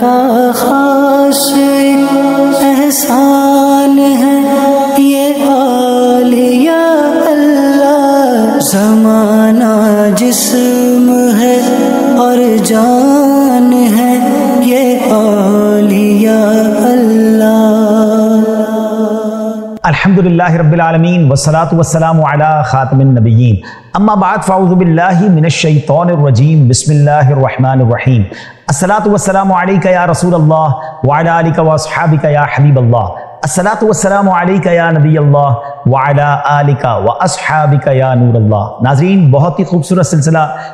کا خاص احسان ہے یہ اولیاء اللہ، زمانہ جسم ہے اور جان ہے یہ اولیاء اللہ۔ الحمدللہ رب العالمین والصلاة والسلام علی خاتم النبیین، اما بعد فاعوذ باللہ من الشیطان الرجیم، بسم اللہ الرحمن الرحیم۔ الصلاة والسلام علیک یا رسول اللہ وعلی آلک واصحابک یا حبیب اللہ، الصلاة والسلام علیک یا نبی اللہ وعلی آلک واصحابک یا نور اللہ۔ ناظرین، بہت ہی خوبصورت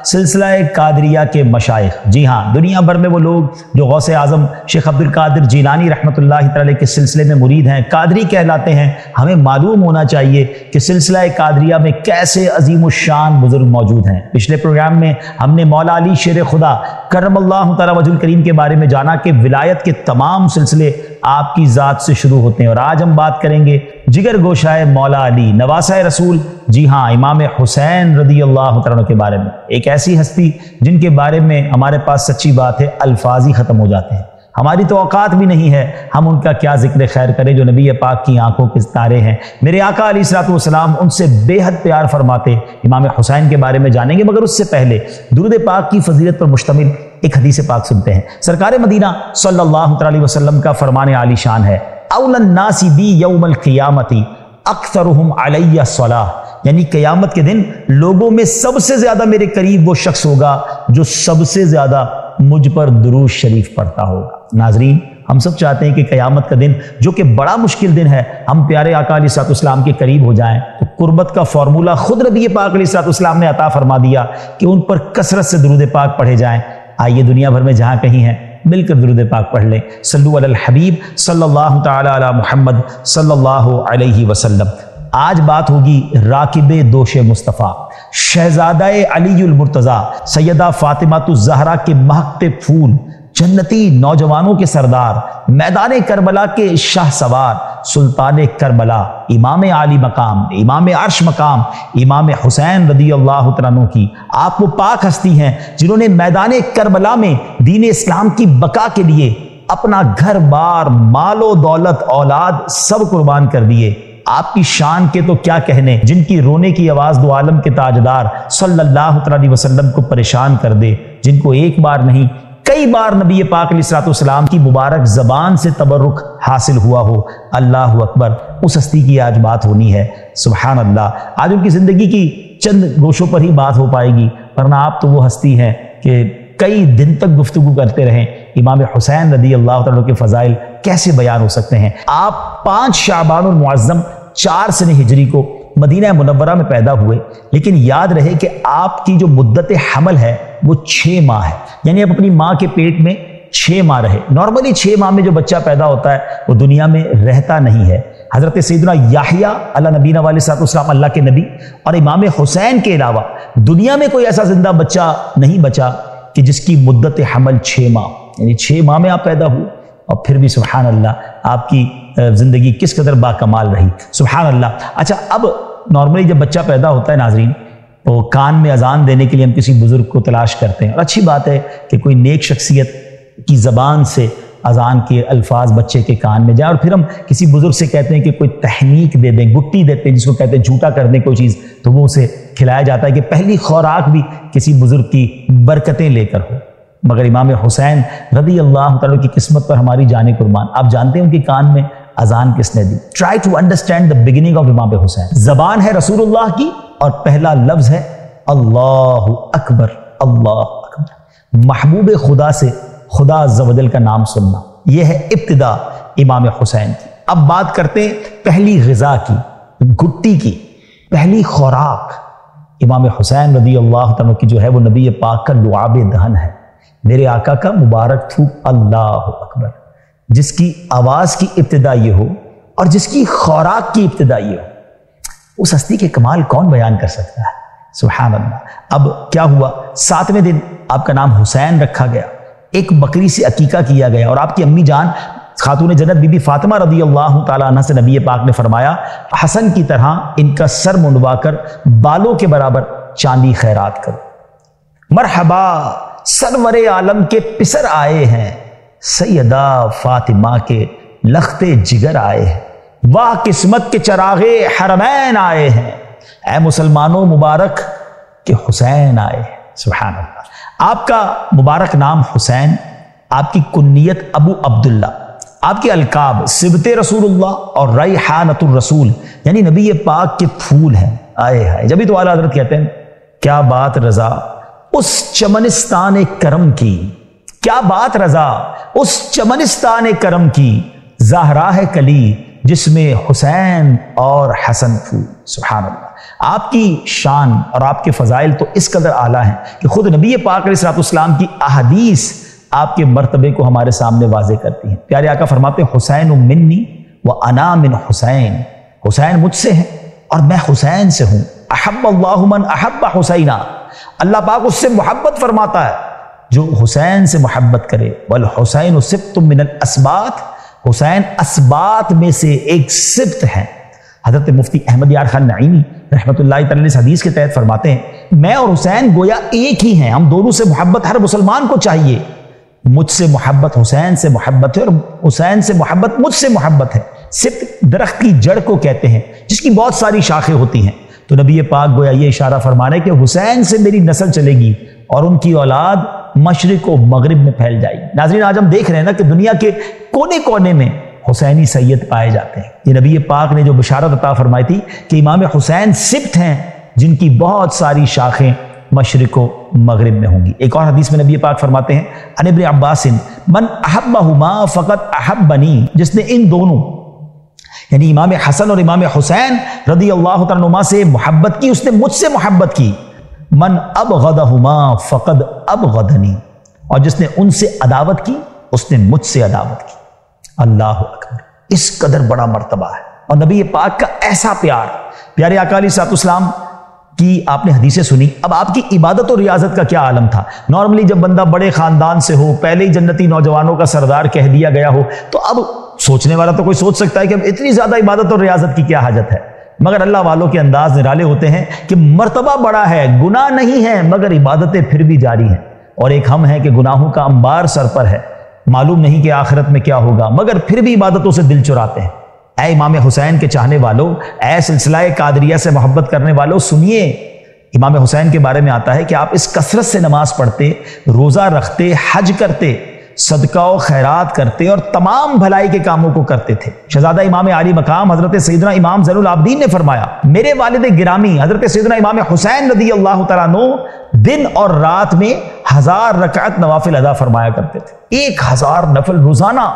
سلسلہ قادریہ کے مشائخ، جی ہاں، دنیا بھر میں وہ لوگ جو غوث اعظم شیخ عبد القادر جیلانی رحمۃ اللہ تعالی کے سلسلے میں مرید ہیں، قادری کہلاتے ہیں، ہمیں معلوم ہونا چاہیے کہ سلسلہ قادریہ میں کیسے عظیم الشان بزرگ موجود ہیں۔ پچھلے پروگرام میں ہم نے مولا علی شیر خدا کرم اللہ تعالی وجہ الکریم کے بارے میں جانا کہ ولایت کے تمام سلسلے آپ کی ذات سے شروع ہوتے ہیں، اور آج ہم بات کریں گے جگر گوشائے مولا علی نواسہ رسول، جی ہاں، امام حسین رضی اللہ تعالیٰ کے بارے میں، ایک ایسی ہستی جن کے بارے میں ہمارے پاس سچی بات ہے الفاظ ہی ختم ہو جاتے ہیں، ہماری تو اوقات بھی نہیں ہے ہم ان کا کیا ذکر خیر کریں، جو نبی پاک کی آنکھوں کے ستارے ہیں۔ میرے آقا علیہ الصلوۃ والسلام ان سے بے حد پیار فرماتے، امام حسین کے بارے میں جانیں گے، مگر اس سے پہلے درود پاک کی فضیلت پر مشتمل ایک حدیث پاک سنتے ہیں۔ سرکار مدینہ صلی اللہ علیہ وسلم کا فرمان عالی شان ہے، اولی الناس بی یوم القیامت اکثرہم علی الصلاۃ، یعنی قیامت کے دن لوگوں میں سب سے زیادہ میرے قریب وہ شخص ہوگا جو سب سے زیادہ مجھ پر درود شریف پڑھتا ہوگا۔ ناظرین، ہم سب چاہتے ہیں کہ قیامت کا دن جو کہ بڑا مشکل دن ہے، ہم پیارے آقا علیہ السلام کے قریب ہو جائیں، تو قربت کا فارمولہ خود نبی پاک علیہ السلام نے عطا فرما دیا کہ ان پر کثرت سے درود پاک پڑھے جائیں۔ آئیے دنیا بھر میں جہاں کہیں ہیں مل کر درود پاک پڑھ لیں، صلو علی الحبیب صلی اللہ تعالی علی محمد صلی اللہ علیہ وسلم۔ آج بات ہوگی راکب دوش مصطفیٰ، شہزادہ علی المرتضیٰ سیدہ فاطمہ الزہرا کے مہکتے پھول، جنتی نوجوانوں کے سردار، میدان کربلا کے شاہ سوار، سلطان کربلا، امام عالی مقام، امام عرش مقام، امام حسین رضی اللہ عنہ کی آپ وہ پاک ہستی ہیں جنہوں نے میدان کربلا میں دین اسلام کی بقا کے لیے اپنا گھر بار، مال و دولت، اولاد سب قربان کر دیے۔ آپ کی شان کے تو کیا کہنے، جن کی رونے کی آواز دو عالم کے تاجدار صلی اللہ علیہ وسلم کو پریشان کر دے، جن کو ایک بار نہیں کئی بار نبی پاک علیہ السلام کی مبارک زبان سے تبرک حاصل ہوا ہو۔ اللہ اکبر، اس ہستی کی آج بات ہونی ہے، سبحان اللہ۔ آج ان کی زندگی کی چند گوشوں پر ہی بات ہو پائے گی، ورنہ آپ تو وہ ہستی ہیں کہ کئی دن تک گفتگو کرتے رہیں۔ امام حسین رضی اللہ تعالیٰ کے فضائل کیسے بیان ہو سکتے ہیں؟ آپ 5 شعبان المعظم 4 سن ہجری کو مدینہ منورہ میں پیدا ہوئے، لیکن یاد رہے کہ آپ کی جو مدت حمل ہے وہ 6 ماہ ہے، یعنی آپ اپنی ماں کے پیٹ میں 6 ماہ رہے۔ نارملی 6 ماہ میں جو بچہ پیدا ہوتا ہے وہ دنیا میں رہتا نہیں ہے۔ حضرت سیدنا یحییٰ علیہ نبینا علیہ السلام اللہ کے نبی اور امام حسین کے علاوہ دنیا میں کوئی ایسا زندہ بچہ نہیں بچا کہ جس کی مدت حمل 6 ماہ، یعنی 6 ماہ میں آپ پیدا ہوئے، اور پھر بھی سبحان اللہ آپ کی زندگی کس قدر باکمال رہی، سبحان اللہ۔ اچھا، اب نارملی جب بچہ پیدا ہوتا ہے ناظرین، تو کان میں اذان دینے کے لیے ہم کسی بزرگ کو تلاش کرتے ہیں، اور اچھی بات ہے کہ کوئی نیک شخصیت کی زبان سے اذان کے الفاظ بچے کے کان میں جائے، اور پھر ہم کسی بزرگ سے کہتے ہیں کہ کوئی تحنیک دے دیں، گٹی دیتے ہیں جس کو کہتے ہیں جھوٹا کر دیں کوئی چیز، تو وہ اسے کھلایا جاتا ہے کہ پہلی خوراک بھی کسی بزرگ کی برکتیں لے کر ہو۔ مگر امام حسین رضی اللہ تعالیٰ کی قسمت پر ہماری جانیں قربان، آپ جانتے ہیں ان کے کان میں اذان کس نے دی؟ Try to understand the beginning of Imam Hussain. زبان ہے رسول اللہ کی اور پہلا لفظ ہے اللہ اکبر، اللہ اکبر، محبوب خدا سے خدا عز و جل کا نام سننا، یہ ہے ابتدا امام حسین کی۔ اب بات کرتے ہیں پہلی غذا کی، گٹی کی، پہلی خوراک۔ امام حسین رضی اللہ عنہ کی جو ہے وہ نبی پاک کا لعاب دہن ہے، میرے آقا کا مبارک تھوک اللہ اکبر، جس کی آواز کی ابتدا یہ ہو اور جس کی خوراک کی ابتدا یہ ہو، اس ہستی کے کمال کون بیان کر سکتا ہے، سبحان اللہ۔ اب کیا ہوا، 7ویں دن آپ کا نام حسین رکھا گیا، ایک بکری سے عقیقہ کیا گیا، اور آپ کی امی جان خاتون جنت بی بی فاطمہ رضی اللہ تعالیٰ عنہ سے نبی پاک نے فرمایا حسن کی طرح ان کا سر منڈوا کر بالوں کے برابر چاندی خیرات کرو۔ مرحبا، سرور عالم کے پسر آئے ہیں، سیدہ فاطمہ کے لخت جگر آئے ہیں، واہ قسمت کے چراغے حرمین آئے ہیں، اے مسلمانوں مبارک کہ حسین آئے ہیں۔ سبحان اللہ۔ آپ کا مبارک نام حسین، آپ کی کنیت ابو عبداللہ، آپ کے القاب صبت رسول اللہ اور ریحانۃ الرسول یعنی نبی پاک کے پھول ہیں۔ آئے ہائے، جبھی تو اعلیٰ حضرت کہتے ہیں کیا بات رضا اس چمنستان کرم کی، کیا بات رضا اس چمنستان کرم کی، زہرا ہے کلی جس میں حسین اور حسن پھول۔ سبحان اللہ۔ آپ کی شان اور آپ کے فضائل تو اس قدر اعلیٰ ہیں کہ خود نبی پاک علیہ الصلوۃ والسلام کی احادیث آپ کے مرتبے کو ہمارے سامنے واضح کرتی ہیں۔ پیارے آقا فرماتے ہیں حسین منی و انا من حسین، حسین مجھ سے ہے اور میں حسین سے ہوں۔ احب اللہ من احب حسینا، اللہ پاک اس سے محبت فرماتا ہے جو حسین سے محبت کرے۔ والحسین سبط من الاسباط، حسین اسباط میں سے ایک سبط ہے۔ حضرت مفتی احمد یار خان نعیمی رحمۃ اللہ تعالی اس حدیث کے تحت فرماتے ہیں میں اور حسین گویا ایک ہی ہیں، ہم دونوں سے محبت ہر مسلمان کو چاہیے۔ مجھ سے محبت حسین سے محبت ہے اور حسین سے محبت مجھ سے محبت ہے۔ سبط درخت کی جڑ کو کہتے ہیں جس کی بہت ساری شاخیں ہوتی ہیں، تو نبی پاک گویا یہ اشارہ فرما رہے کہ حسین سے میری نسل چلے گی اور ان کی اولاد مشرق و مغرب میں پھیل جائے گی۔ ناظرین آج ہم دیکھ رہے ہیں نا کہ دنیا کے کونے کونے میں حسینی سید پائے جاتے ہیں۔ یہ نبی پاک نے جو بشارت عطا فرمائی تھی کہ امام حسین سبط ہیں جن کی بہت ساری شاخیں مشرق و مغرب میں ہوں گی۔ ایک اور حدیث میں نبی پاک فرماتے ہیں عن ابن عباس من احبہما فقد احبنی، جس نے ان دونوں یعنی امام حسن اور امام حسین رضی اللہ تعالیٰ عنہما سے محبت کی، اس نے مجھ سے محبت کی۔ من ابغضہما فقد ابغضنی، اور جس نے ان سے عداوت کی اس نے مجھ سے عداوت کی۔ اللہ اکبر، اس قدر بڑا مرتبہ ہے اور نبی پاک کا ایسا پیار۔ پیارے آقا علیہ الصلوۃ والسلام کی آپ نے حدیثیں سنی، اب آپ کی عبادت اور ریاضت کا کیا عالم تھا۔ نارملی جب بندہ بڑے خاندان سے ہو، پہلے ہی جنتی نوجوانوں کا سردار کہہ دیا گیا ہو، تو اب سوچنے والا تو کوئی سوچ سکتا ہے کہ اب اتنی زیادہ عبادت اور ریاضت کی کیا حاجت ہے، مگر اللہ والوں کے انداز نرالے ہوتے ہیں کہ مرتبہ بڑا ہے، گناہ نہیں ہے مگر عبادتیں پھر بھی جاری ہیں، اور ایک ہم ہیں کہ گناہوں کا انبار سر پر ہے، معلوم نہیں کہ آخرت میں کیا ہوگا مگر پھر بھی عبادتوں سے دل چراتے ہیں۔ اے امام حسین کے چاہنے والوں، اے سلسلہ قادریہ سے محبت کرنے والوں، سنیے امام حسین کے بارے میں آتا ہے کہ آپ اس کثرت سے نماز پڑھتے، روزہ رکھتے، حج کرتے، صدقہ و خیرات کرتے اور تمام بھلائی کے کاموں کو کرتے تھے۔ شہزادہ امام عالی مقام حضرت سیدنا امام زین العابدین نے فرمایا میرے والد گرامی حضرت سیدنا امام حسین رضی اللہ تعالیٰ عنہ دن اور رات میں 1000 رکعت نوافل ادا فرمایا کرتے تھے۔ 1000 نفل روزانہ۔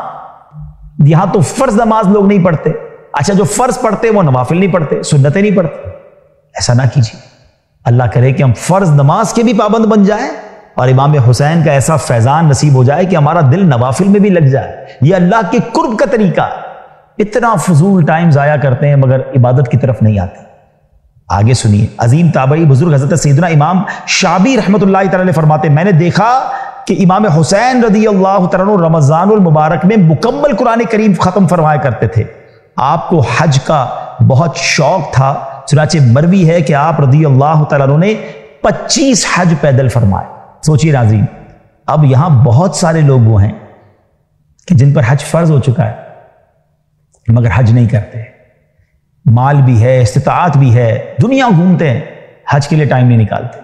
یہاں تو فرض نماز لوگ نہیں پڑھتے، اچھا جو فرض پڑھتے وہ نوافل نہیں پڑھتے، سنتیں نہیں پڑھتے۔ ایسا نہ کیجیے، اللہ کرے کہ ہم فرض نماز کے بھی پابند بن جائیں اور امام حسین کا ایسا فیضان نصیب ہو جائے کہ ہمارا دل نوافل میں بھی لگ جائے۔ یہ اللہ کے قرب کا طریقہ ہے۔ اتنا فضول ٹائم ضائع کرتے ہیں مگر عبادت کی طرف نہیں آتے۔ آگے سنیے، عظیم تابعی بزرگ حضرت سیدنا امام شعبی رحمۃ اللہ تعالی فرماتے میں نے دیکھا کہ امام حسین رضی اللہ تعالیٰ عنہ رمضان المبارک میں مکمل قرآن کریم ختم فرمایا کرتے تھے۔ آپ کو حج کا بہت شوق تھا، چنانچہ مروی ہے کہ آپ رضی اللہ تعالیٰ عنہ نے 25 حج پیدل فرمائے۔ سوچیے ناظرین، اب یہاں بہت سارے لوگ وہ ہیں کہ جن پر حج فرض ہو چکا ہے مگر حج نہیں کرتے، مال بھی ہے، استطاعت بھی ہے، دنیا گھومتے ہیں، حج کے لیے ٹائم نہیں نکالتے۔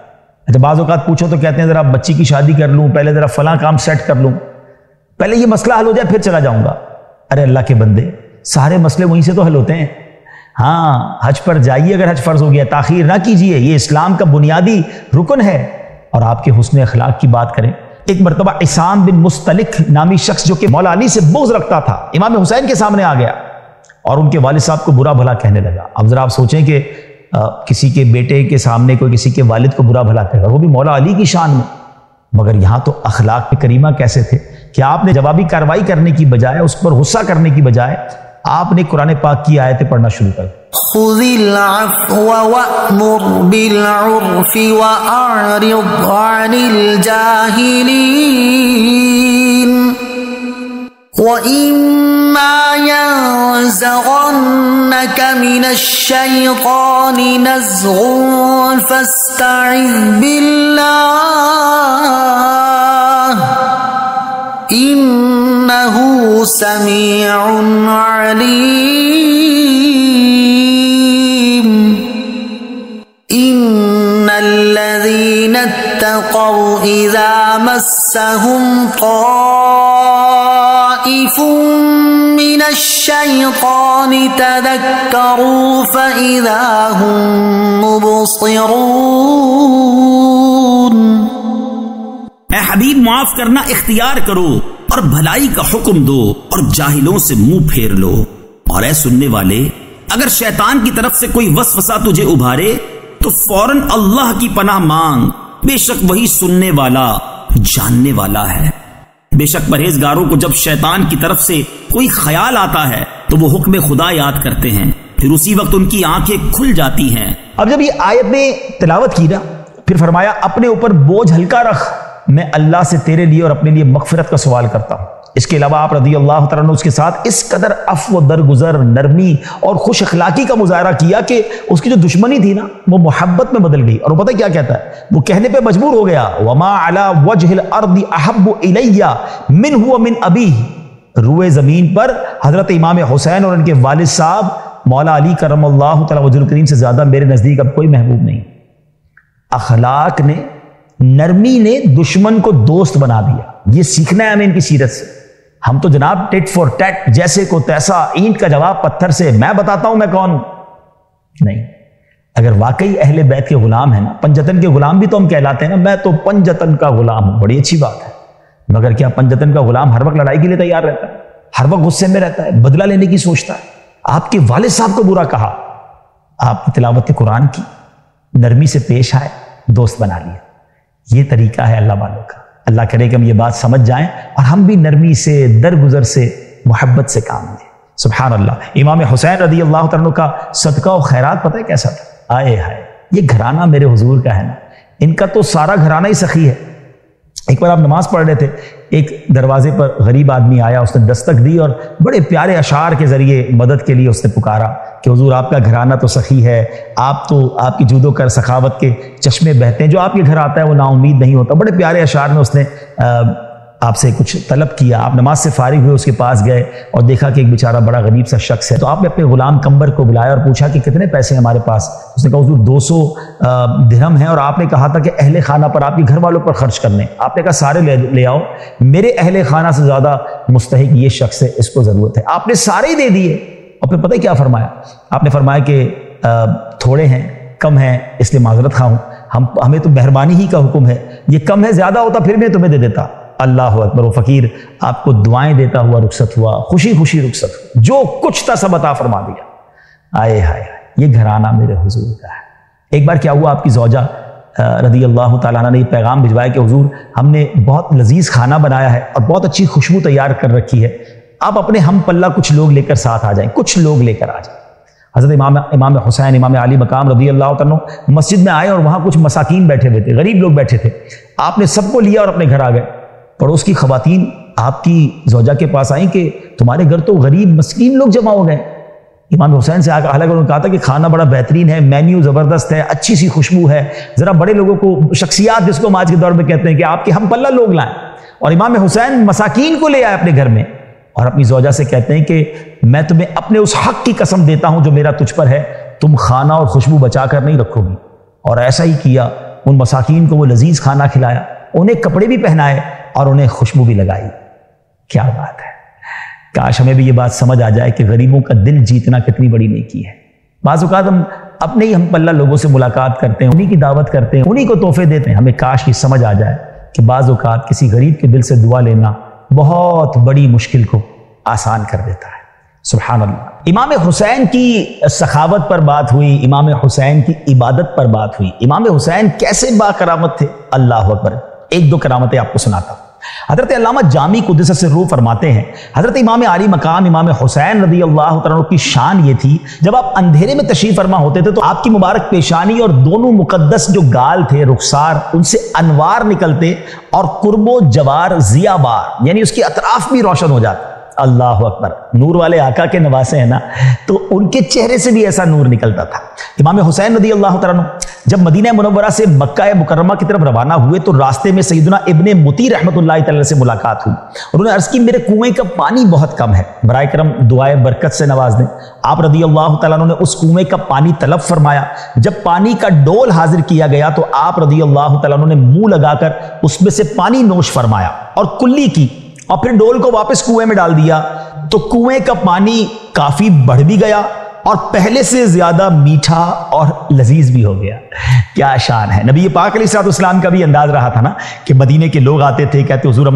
اچھا بعض اوقات پوچھو تو کہتے ہیں ذرا بچی کی شادی کر لوں، پہلے ذرا فلاں کام سیٹ کر لوں، پہلے یہ مسئلہ حل ہو جائے پھر چلا جاؤں گا۔ ارے اللہ کے بندے، سارے مسئلے وہیں سے تو حل ہوتے ہیں۔ ہاں حج پر جائیے اگر حج فرض ہو گیا، تاخیر نہ کیجیے، یہ اسلام کا بنیادی رکن ہے۔ اور آپ کے حسن اخلاق کی بات کریں، ایک مرتبہ عصام بن مستلق نامی شخص جو کہ مولا علی سے بغض رکھتا تھا امام حسین کے سامنے آ گیا اور ان کے والد صاحب کو برا بھلا کہنے لگا۔ اب ذرا آپ سوچیں کہ کسی کے بیٹے کے سامنے کوئی کسی کے والد کو برا بھلا کہے گا، وہ بھی مولا علی کی شان میں، مگر یہاں تو اخلاق پہ کریمہ کیسے تھے کہ آپ نے جوابی کارروائی کرنے کی بجائے، اس پر غصہ کرنے کی بجائے آپ نے قرآن پاک کی آیتیں پڑھنا شروع کر دی۔ خذ العفو وأمر بالعرف وأعرض عن الجاهلين وإما ينزغنك من الشيطان نزغ فاستعذ بالله إنه سميع عليم إن الذين اتقوا إذا مسهم طائف من الشيطان تذكروا فإذا هم مبصرون۔ اے حبیب معاف کرنا اختیار کرو اور بھلائی کا حکم دو اور جاہلوں سے منہ پھیر لو۔ اور اے سننے والے، اگر شیطان کی طرف سے کوئی وسوسہ تجھے ابھارے تو فوراً اللہ کی پناہ مانگ، بے شک وہی سننے والا جاننے والا ہے۔ بے شک پرہیزگاروں کو جب شیطان کی طرف سے کوئی خیال آتا ہے تو وہ حکم خدا یاد کرتے ہیں، پھر اسی وقت ان کی آنکھیں کھل جاتی ہیں۔ اب جب یہ آیت نے تلاوت کی نا، پھر فرمایا اپنے اوپر بوجھ ہلکا رکھ، میں اللہ سے تیرے لیے اور اپنے لیے مغفرت کا سوال کرتا ہوں۔ اس کے علاوہ آپ رضی اللہ تعالیٰ عنہ اس کے ساتھ اس قدر عفو، درگزر، نرمی اور خوش اخلاقی کا مظاہرہ کیا کہ اس کی جو دشمنی تھی نا وہ محبت میں بدل گئی۔ اور وہ پتہ کیا کہتا ہے، وہ کہنے پہ مجبور ہو گیا، وَمَا عَلَى وَجْهِ الْأَرْضِ أَحَبُّ إِلَيَّ مِنْهُ وَمِنْ أَبِيهِ، روئے زمین پر حضرت امام حسین اور ان کے والد صاحب مولا علی کرم اللہ تعالیٰ وجہ الکریم سے زیادہ میرے نزدیک اب کوئی محبوب نہیں۔ اخلاق نے، نرمی نے دشمن کو دوست بنا دیا۔ یہ سیکھنا ہے ہمیں ان کی سیرت سے۔ ہم تو جناب ٹٹ فور ٹیٹ، جیسے کو تیسا، اینٹ کا جواب پتھر سے، میں بتاتا ہوں میں کون نہیں۔ اگر واقعی اہل بیت کے غلام ہیں نا، پنجتن کے غلام بھی تو ہم کہلاتے ہیں نا، میں تو پنجتن کا غلام ہوں، بڑی اچھی بات ہے۔ مگر کیا پنجتن کا غلام ہر وقت لڑائی کے لیے تیار رہتا ہے؟ ہر وقت غصے میں رہتا ہے، بدلہ لینے کی سوچتا ہے؟ آپ کے والد صاحب کو برا کہا، آپ کی تلاوت قرآن کی، نرمی سے پیش آئے، دوست بنا لیا۔ یہ طریقہ ہے اللہ والوں کا۔ اللہ کرے کہ ہم یہ بات سمجھ جائیں اور ہم بھی نرمی سے، درگزر سے، محبت سے کام لیں۔ سبحان اللہ۔ امام حسین رضی اللہ عنہ کا صدقہ و خیرات پتہ ہے کیسا تھا؟ آئے ہائے، یہ گھرانہ میرے حضور کا ہے نا، ان کا تو سارا گھرانہ ہی سخی ہے۔ ایک بار آپ نماز پڑھ رہے تھے، ایک دروازے پر غریب آدمی آیا، اس نے دستک دی اور بڑے پیارے اشعار کے ذریعے مدد کے لیے اس نے پکارا کہ حضور آپ کا گھرانہ تو سخی ہے، آپ کی جود و کر سخاوت کے چشمے بہتے ہیں، جو آپ کے گھر آتا ہے وہ نا امید نہیں ہوتا۔ بڑے پیارے اشعار میں اس نے آپ سے کچھ طلب کیا۔ آپ نماز سے فارغ ہوئے، اس کے پاس گئے اور دیکھا کہ ایک بیچارہ بڑا غریب سا شخص ہے، تو آپ نے اپنے غلام کمبر کو بلایا اور پوچھا کہ کتنے پیسے ہیں ہمارے پاس؟ اس نے کہا حضور 200 درہم ہیں، اور آپ نے کہا تھا کہ اہل خانہ پر، آپ کے گھر والوں پر خرچ کرنے۔ آپ نے کہا سارے لے آؤ، میرے اہل خانہ سے زیادہ مستحق یہ شخص ہے، اس کو ضرورت ہے۔ آپ نے سارے ہی دے دیے، اور پھر پتہ کیا فرمایا؟ آپ نے فرمایا کہ تھوڑے ہیں، کم ہیں، اس لیے معذرت خواہ ہوں، ہمیں تو مہربانی ہی کا حکم ہے، یہ کم ہے، زیادہ ہوتا پھر میں تمہیں دے دیتا۔ اللہ اکبر۔ وہ فقیر آپ کو دعائیں دیتا ہوا رخصت ہوا، خوشی خوشی رخصت ہوا، جو کچھ تھا سب عطا فرما دیا۔ آئے ہائے، یہ گھرانہ میرے حضور کا ہے۔ ایک بار کیا ہوا، آپ کی زوجہ رضی اللہ تعالیٰ عنہ نے یہ پیغام بھجوایا کہ حضور ہم نے بہت لذیذ کھانا بنایا ہے اور بہت اچھی خوشبو تیار کر رکھی ہے، آپ اپنے ہم پلہ کچھ لوگ لے کر ساتھ آ جائیں، کچھ لوگ لے کر آ جائیں۔ حضرت امام حسین، امام علی مقام رضی اللہ عنہ مسجد میں آئے اور وہاں کچھ مساکین بیٹھے ہوئے تھے، غریب لوگ بیٹھے تھے۔ آپ نے سب کو لیا اور اپنے گھر آ گئے۔ پڑوس کی خواتین آپ کی زوجہ کے پاس آئیں کہ تمہارے گھر تو غریب مسکین لوگ جمع ہو گئے۔ امام حسین سے حالانکہ انہوں نے کہا تھا کہ کھانا بڑا بہترین ہے، مینیو زبردست ہے، اچھی سی خوشبو ہے، ذرا بڑے لوگوں کو، شخصیات جس کو ہم آج کے دور میں کہتے ہیں، کہ آپ کے ہم پلہ لوگ لائیں۔ اور امام حسین مساکین کو لے آئے اپنے گھر میں اور اپنی زوجہ سے کہتے ہیں کہ میں تمہیں اپنے اس حق کی قسم دیتا ہوں جو میرا تجھ پر ہے، تم کھانا اور خوشبو بچا کر نہیں رکھو گی۔ اور ایسا ہی کیا، ان مساکین کو وہ لذیذ کھانا کھلایا، انہیں کپڑے بھی پہنائے اور انہیں خوشبو بھی لگائی۔ کیا بات ہے! کاش ہمیں بھی یہ بات سمجھ آ جائے کہ غریبوں کا دل جیتنا کتنی بڑی نیکی ہے۔ بعض اوقات ہم اپنے ہی ہم پلہ لوگوں سے ملاقات کرتے ہیں، انہی کی دعوت کرتے ہیں، انہی کو تحفے دیتے ہیں۔ ہمیں کاش یہ سمجھ آ جائے کہ بعض اوقات کسی غریب کے دل سے دعا لینا بہت بڑی مشکل کو آسان کر دیتا ہے۔ سبحان اللہ۔ امام حسین کی سخاوت پر بات ہوئی، امام حسین کی عبادت پر بات ہوئی۔ امام حسین کیسے با کرامت تھے؟ اللہ اکبر۔ ایک دو کرامتیں آپ کو سناتا ہوں۔ حضرت علامہ جامی قدس سرہ فرماتے ہیں، حضرت امام علی مقام امام حسین رضی اللہ عنہ کی شان یہ تھی، جب آپ اندھیرے میں تشریف فرما ہوتے تھے تو آپ کی مبارک پیشانی اور دونوں مقدس جو گال تھے، رخسار، ان سے انوار نکلتے اور قرب و جوار ضیاء بار، یعنی اس کی اطراف بھی روشن ہو جاتا۔ اللہ اکبر، نور والے آقا کے نواسے ہیں نا، تو ان کے چہرے سے بھی ایسا نور نکلتا تھا۔ امام حسین رضی اللہ تعالیٰ عنہ جب مدینہ منورہ سے مکہ مکرمہ کی طرف روانہ ہوئے تو راستے میں سیدنا ابن مطیع رحمۃ اللہ تعالی سے ملاقات ہوئی، انہوں نے عرض کی میرے کنویں کا پانی بہت کم ہے، برائے کرم دعائے برکت سے نواز دیں۔ آپ رضی اللہ تعالیٰ عنہ نے اس کنویں کا پانی طلب فرمایا، جب پانی کا ڈول حاضر کیا گیا تو آپ رضی اللہ تعالیٰ عنہ نے منہ لگا کر اس میں سے پانی نوش فرمایا اور کلی کی، اور پھر ڈول کو واپس کنویں میں ڈال دیا تو کنویں کا پانی کافی بڑھ بھی گیا اور پہلے سے زیادہ میٹھا اور لذیذ بھی ہو گیا۔ کیا شان ہے! نبی پاک علیہ الصلوۃ والسلام کا بھی انداز رہا تھا نا کہ مدینے کے لوگ آتے تھے، کہتے حضور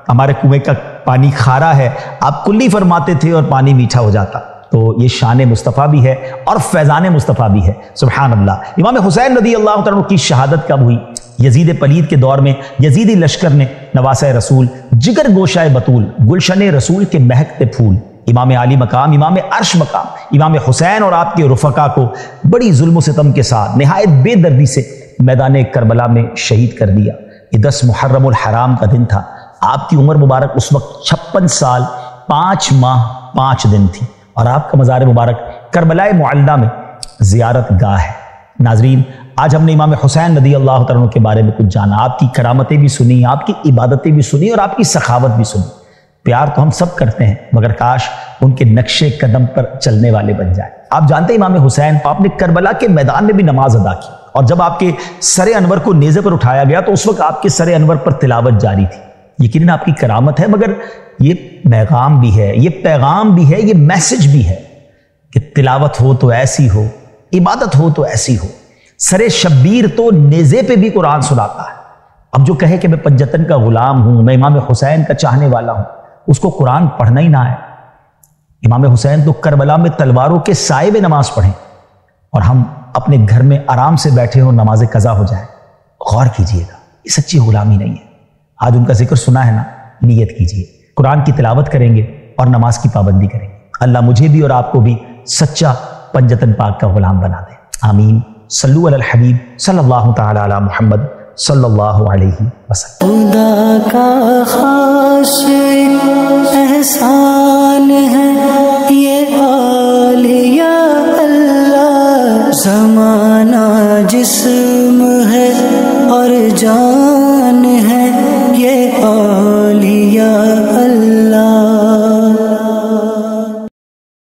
ہمارے کنویں کا پانی کھارا ہے، آپ کلی فرماتے تھے اور پانی میٹھا ہو جاتا۔ تو یہ شان مصطفیٰ بھی ہے اور فیضان مصطفیٰ بھی ہے، سبحان اللہ۔ امام حسین رضی اللہ تعالیٰ کی شہادت کب ہوئی؟ یزید پلید کے دور میں یزیدی لشکر نے نواسہ رسول، جگر گوشہ بطول، گلشن رسول کے مہکتے پھول، امام عالی مقام، امام عرش مقام، امام حسین اور آپ کے رفقا کو بڑی ظلم و ستم کے ساتھ نہایت بے دردی سے میدان کربلا میں شہید کر دیا۔ یہ 10 محرم الحرام کا دن تھا، آپ کی عمر مبارک اس وقت 56 سال 5 ماہ 5 دن تھی، اور آپ کا مزار مبارک کربلا معلدہ میں زیارت گاہ ہے۔ ناظرین، آج ہم نے امام حسین رضی اللہ تعالیٰ کے بارے میں کچھ جانا، آپ کی کرامتیں بھی سنی، آپ کی عبادتیں بھی سنی اور آپ کی سخاوت بھی سنی۔ پیار تو ہم سب کرتے ہیں مگر کاش ان کے نقش قدم پر چلنے والے بن جائیں۔ آپ جانتے ہیں امام حسین آپ نے کربلا کے میدان میں بھی نماز ادا کی، اور جب آپ کے سر انور کو نیزے پر اٹھایا گیا تو اس وقت آپ کے سر انور پر تلاوت جاری تھی۔ یقیناً آپ کی کرامت ہے، مگر یہ پیغام بھی ہے، یہ پیغام بھی ہے، یہ میسج بھی ہے کہ تلاوت ہو تو ایسی ہو، عبادت ہو تو ایسی ہو۔ سر شبیر تو نیزے پہ بھی قرآن سناتا ہے۔ اب جو کہے کہ میں پنجتن کا غلام ہوں، میں امام حسین کا چاہنے والا ہوں، اس کو قرآن پڑھنا ہی نہ ہے۔ امام حسین تو کربلا میں تلواروں کے سائے میں نماز پڑھیں اور ہم اپنے گھر میں آرام سے بیٹھے ہوں، نماز قضا ہو جائے۔ غور کیجئے گا، یہ سچی غلامی نہیں ہے۔ آج ان کا ذکر سنا ہے نا، نیت کیجئے، قرآن کی تلاوت کریں گے اور نماز کی پابندی کریں گے۔ اللہ مجھے بھی اور آپ کو بھی سچا پنجتن پاک کا غلام بنا دے، آمین۔ صلو علی الحبیب صلی اللہ تعالی علی محمد صلی اللہ علیہ وسلم۔ خدا کا خاص احسان ہے یہ اولیاء اللہ، زمانہ جسم ہے اور جان ہے یہ اولیاء